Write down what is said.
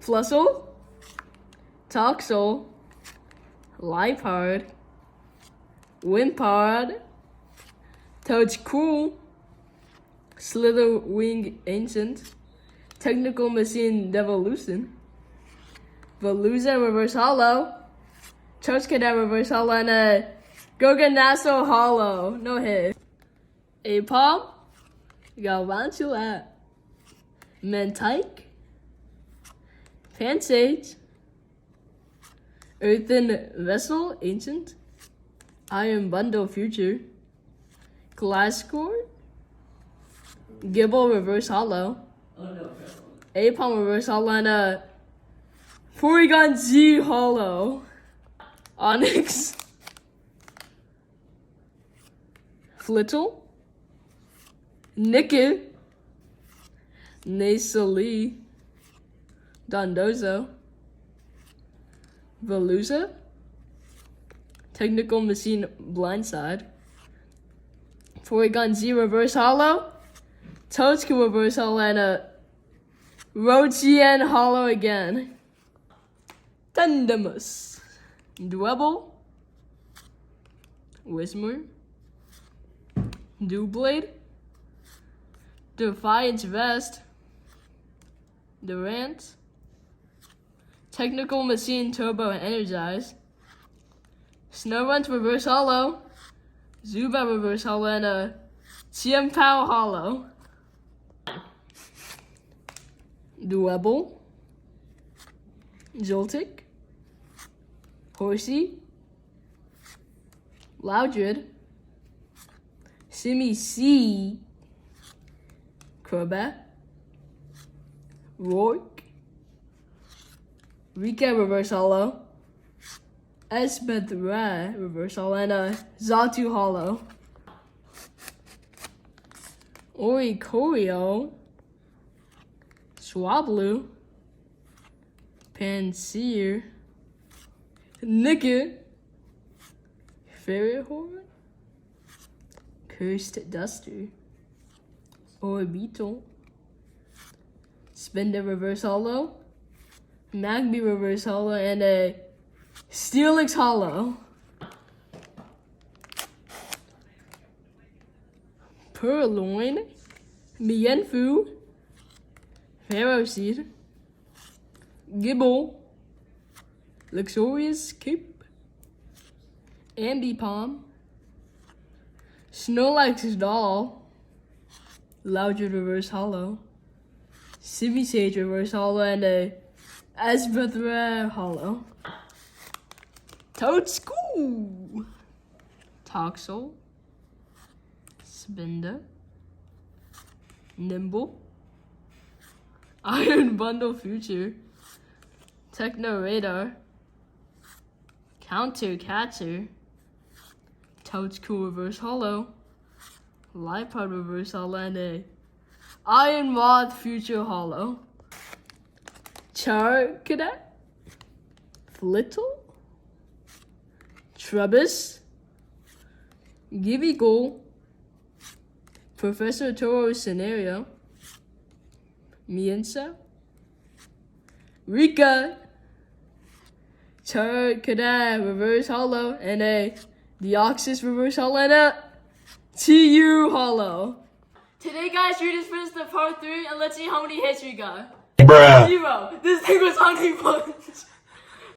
Flustle, Toxel, Lifeheart, Wimpod, Toadcool, Slitherwing Ancient, Technical Machine Devolution, Veluza Reverse Hollow, Toadskidad Reverse Hollow, and a Gorgonasso Hollow. No hit. Apom, Galvantula, Mantike, Pansage, Earthen Vessel Ancient, Iron Bundle Future, Glasgow, Gibble Reverse Hollow, Apom Reverse Hollow, and a Porygon Z Hollow, Onyx, Flittle, Nickit, Nasali, Dondozo, Veluza, Technical Machine Blindside, Porygon Z Reverse Hollow, Toadstool Reverse Hollow, and a Rochian Hollow again. Tendemus, Dwebble, Whismur, Doublade, Defiance Vest, Durant, Technical Machine Turbo Energize, Snowrunt Reverse Hollow, Zubat Reverse Hollow, and a Chiempao Hollow. Dwebble, Joltik, Horsey, Loudred, Simi C, Crobat, Rourke, Rika Reverse Hollow, Esbethra Reverse Hollow, and a Zatu Hollow. Oricorio, Swablu, Panseer, Nickit, Ferrohorn, Cursed Duster, Orbeetle, Spinda Reverse Hollow, Magby Reverse Hollow, and a Steelix Hollow. Purloin, Mienfoo, Ferroseed, Gibble, Luxurious Cape, Ambipom, Snorlax Doll, Loudred Reverse Hollow, Simisage Reverse Hollow, and a Esbethra Hollow. Toadstool, Toxel, Spinda, Nimble, Iron Bundle Future, Techno Radar, Counter Catcher, Toadstool Reverse Hollow, Lifeheart Reverse Hollow, and a Iron Moth Future Hollow. Charcadet, Flittle, Trebus, Giveagle, Professor Toro Scenario, Miensa, Rika, Charcadet Reverse Hollow, and a Deoxys Reverse Hollow, and a TU Hollow. Today, guys, we just finished the part 3, and let's see how many hits we got. Bruh. 0. This thing was 100 bucks.